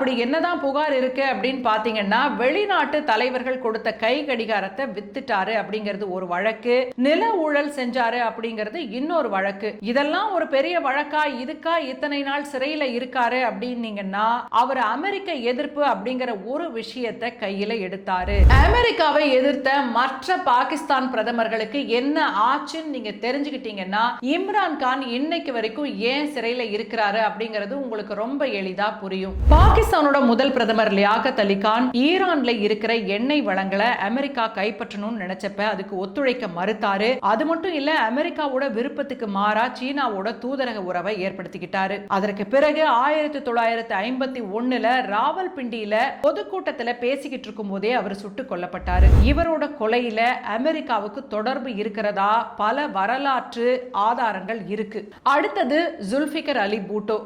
அப்படி என்னதான் புகார் இருக்கு அப்படின்னு பாத்தீங்கன்னா, வெளிநாட்டு தலைவர்கள் கொடுத்த கை கடிகாரத்தை வித்துட்டாரு அப்படிங்கிறது ஒரு வழக்கு, நில ஊழல் செஞ்சாரு அப்படிங்கிறது இன்னொரு வழக்கு. இதெல்லாம் ஒரு பெரிய வழக்கா? இதுக்கா இத்தனை நாள் சிறையில இருக்காரு அப்படின்னீங்கன்னா, அவர் அமெரிக்க எதிர்ப்பு அப்படிங்கிற ஒரு விஷயத்தை கையில எடுத்தாரு. அமெரிக்காவை எதிர்த்த மற்ற பாகிஸ்தான் பிரதமர்களுக்கு என்ன ஆச்சுன்னு நீங்க தெரிஞ்சுக்கிட்டீங்கன்னா, இம்ரான் கான் இன்னைக்கு வரைக்கும் ஏன் சிறையில இருக்கிறாரு அப்படிங்கிறது உங்களுக்கு ரொம்ப எளிதா புரியும். பாகிஸ்தானோட முதல் பிரதமர் லியாகத் அலி கான் ஈரான்ல இருக்கிற எண்ணெய் வளங்களை அமெரிக்கா கைப்பற்றணும்னு நினைச்சப்ப அதுக்கு ஒத்துழைக்க மறுத்தாரு. அது மட்டும் இல்ல, அமெரிக்காவோட விருப்பத்துக்கு மாறா சீனாவோட தூதரக உறவை ஏற்படுத்திக்கிட்டாரு. அதற்கு பிறகு 1951 ராவல்பிண்டியில பொதுக்கூட்டத்துல பேசிக்கிட்டு இருக்கும் போதே அவர் சுட்டுக் கொல்லப்பட்டாரு. இவரோட கொலையில அமெரிக்காவுக்கு தொடர்பு இருக்கிறதா பல வரலாற்று ஆதாரங்கள் இருக்கு. அடுத்தது ஜுல்ஃபிகர் அலி பூட்டோ.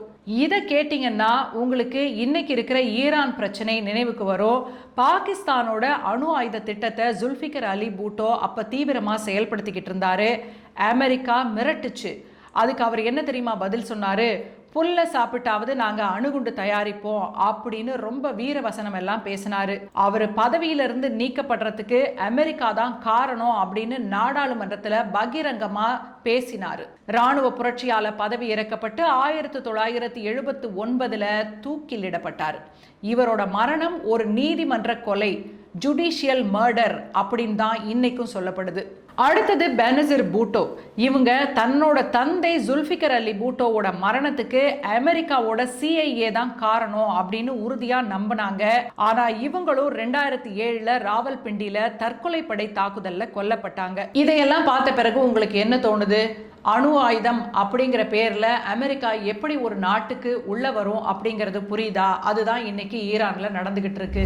இதை கேட்டீங்கன்னா உங்களுக்கு இன்னைக்கு இருக்கிற ஈரான் பிரச்சனை நினைவுக்கு வரும். பாகிஸ்தானோட அணு ஆயுத திட்டத்தை ஜுல்ஃபிகர் அலி பூட்டோ அப்ப தீவிரமா செயல்படுத்திக்கிட்டு இருந்தாரு. அமெரிக்கா மிரட்டுச்சு. அதுக்கு அவர் என்ன தெரியுமா பதில் சொன்னாரு? புல்ல சாப்பிட்டாவது நாங்க அணுகுண்டு தயாரிப்போம் அப்படின்னு ரொம்ப வீரவசனம் எல்லாம் பேசினாரு. அவர் பதவியிலிருந்து நீக்கப்படுறதுக்கு அமெரிக்கா தான் காரணம் அப்படின்னு நாடாளுமன்றத்துல பகிரங்கமா பேசினாரு. ராணுவ புரட்சியால பதவி இறக்கப்பட்டு 1979 தூக்கிலிடப்பட்டார். இவரோட மரணம் ஒரு நீதிமன்ற கொலை, ஜுடிஷியல் மர்டர் அப்படின்னு தான் இன்னைக்கும் சொல்லப்படுது. அடுத்தது பெனசீர் பூட்டோ. இவங்க தன்னோட தந்தை ஜுல்ஃபிகர் அலி பூட்டோவோட மரணத்துக்கு அமெரிக்காவோட CIA தான் காரணம் அப்படின்னு உறுதியா நம்பினாங்க. ஆனா இவங்களும் 2007 ராவல்பிண்டியில தற்கொலை படை தாக்குதல்ல கொல்லப்பட்டாங்க. இதையெல்லாம் பார்த்த பிறகு உங்களுக்கு என்ன தோணுது? அணு ஆயுதம் அப்படிங்கிற பேர்ல அமெரிக்கா எப்படி ஒரு நாட்டுக்கு உள்ள வரும் அப்படிங்கிறது புரியுதா? அதுதான் இன்னைக்கு ஈரான்ல நடந்துகிட்டு இருக்கு.